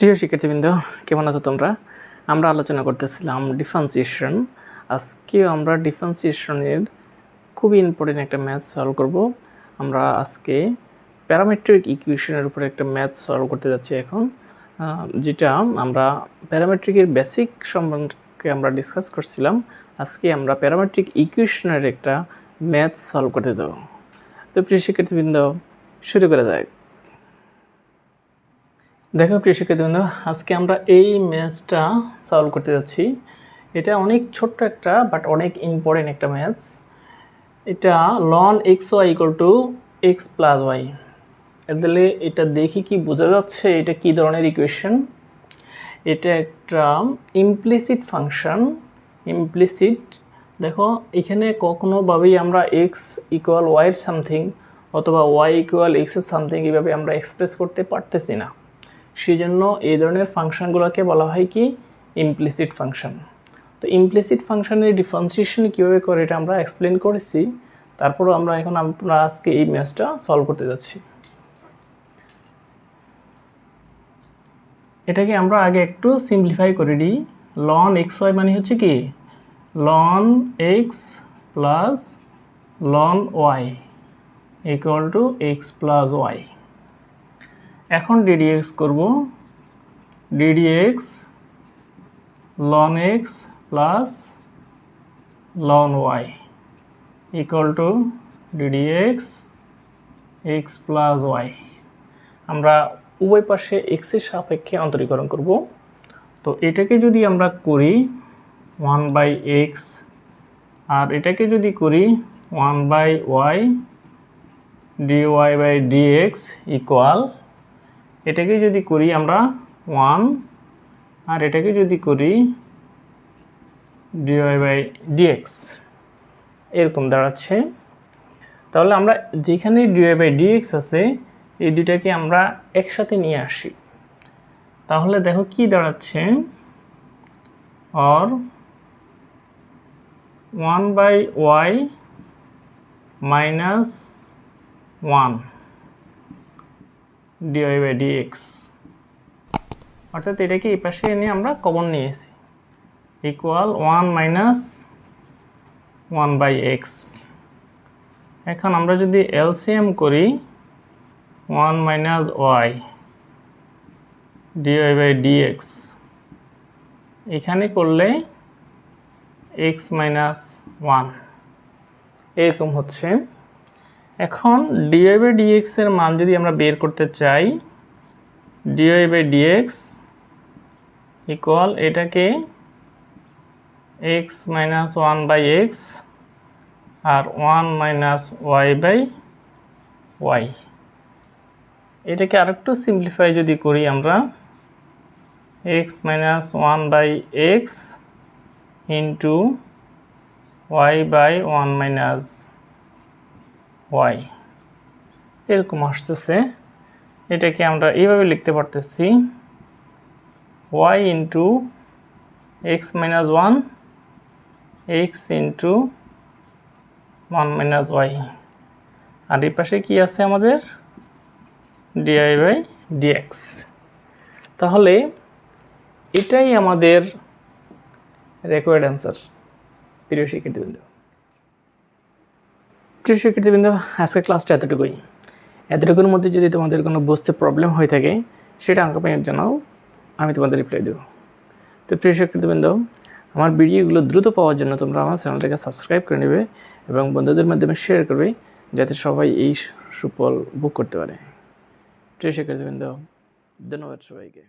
প্রিয় শিক্ষার্থীবৃন্দ, কেমন আছো তোমরা? আমরা আলোচনা করতেছিলাম ডিফারেন্সিয়েশন। আজকে আমরা ডিফারেন্সিয়েশনের খুবই ইম্পর্টেন্ট একটা ম্যাথ সলভ করব। আমরা আজকে প্যারামেট্রিক ইকুয়েশনের উপরে একটা ম্যাথ সলভ করতে যাচ্ছি এখন, যেটা আমরা প্যারামেট্রিকের বেসিক সম্বন্ধে আমরা ডিসকাস করছিলাম। আজকে আমরা প্যারামেট্রিক ইকুয়েশনের একটা ম্যাথ সলভ করতে যাব। তো প্রিয় শিক্ষার্থীবৃন্দ, শুরু করা যায়। দেখো প্রিয় শিক্ষার্থীবৃন্দ, আজকে আমরা এই ম্যাথসটা সলভ করতে যাচ্ছি। এটা অনেক ছোট্ট একটা বাট অনেক ইম্পর্টেন্ট একটা ম্যাথস। এটা ln xy = x + y। তাহলে এটা দেখি কি বোঝা যাচ্ছে এটা কি ধরনের ইকুয়েশন। এটা একটা ইমপ্লিসিট ফাংশন। ইমপ্লিসিট, দেখো এখানে কখনোভাবেই আমরা x = y এর সামথিং অথবা y = x এর সামথিং এইভাবে আমরা এক্সপ্রেস করতে পারতেছি না। সেই জন্য এই ধরনের ফাংশনগুলোকে বলা হয় কি ইমপ্লিসিট ফাংশন। তো ইমপ্লিসিট ফাংশনের ডিফারেন্সিয়েশন কীভাবে করে এটা আমরা এক্সপ্লেন করেছি। তারপরও আমরা আজকে এই ম্যাথসটা সলভ করতে যাচ্ছি। এটাকে আমরা আগে একটু সিম্পলিফাই করে দিই। ln xy মানে হচ্ছে কি ln x plus ln y = x + y। এখন ddx করব। ddx ln x plus ln y = ddx x + y। আমরা উভয় পাশে x এর সাপেক্ষে অন্তরীকরণ করব। তো এটাকে যদি আমরা করি 1/x আর এটাকে যদি করি 1/y dy/dx ইকুয়াল, এটাকে যদি করি আমরা 1 আর এটাকে যদি করি dy/dx এরকম দাঁড়াচ্ছে। তাহলে আমরা যেখানে dy/dx আছে এই দুটাকে আমরা একসাথে নিয়ে আসি। তাহলে দেখো কি দাঁড়াচ্ছে, or 1/y minus 1 dy/dx, অর্থাৎ এটাকে এই পাশে এনে আমরা কমন নিয়েছি, ইকুয়াল 1 minus 1/x। এখন আমরা যদি এলসিএম করি 1 minus y dy/dx, এখানে করলে x minus 1 এরকম হচ্ছে। এখন dy/dx এর মান যদি আমরা বের করতে চাই, dy/dx ইকুয়াল এটাকে x minus 1/x আর 1 minus y/y। এটাকে আরেকটু সিম্পলিফাই যদি করি আমরা, x minus 1/x into y/1 minus y এরকম আসতেছে। এটাকে আমরা এইভাবে লিখতে পারতেছি y into x minus 1 x into 1 minus y, আর এই পাশে কি আছে আমাদের dy/dx। তাহলে এটাই আমাদের রিকোয়ার্ড অ্যান্সার। প্রিয় শিক্ষার্থীবৃন্দ, আজকের ক্লাসটা এতটুকুর মধ্যে যদি তোমাদের কোনো বুঝতে প্রবলেম হয়ে থাকে সেটা আমাকে জানাও, আমি তোমাদের রিপ্লাই দেবো। তো প্রিয় শিক্ষার্থীবৃন্দ, আমার ভিডিওগুলো দ্রুত পাওয়ার জন্য তোমরা আমার চ্যানেলটাকে সাবস্ক্রাইব করে নেবে এবং বন্ধুদের মাধ্যমে শেয়ার করবে, যাতে সবাই এই সুফল ভোগ করতে পারে। প্রিয় শিক্ষার্থীবৃন্দ, ধন্যবাদ সবাইকে।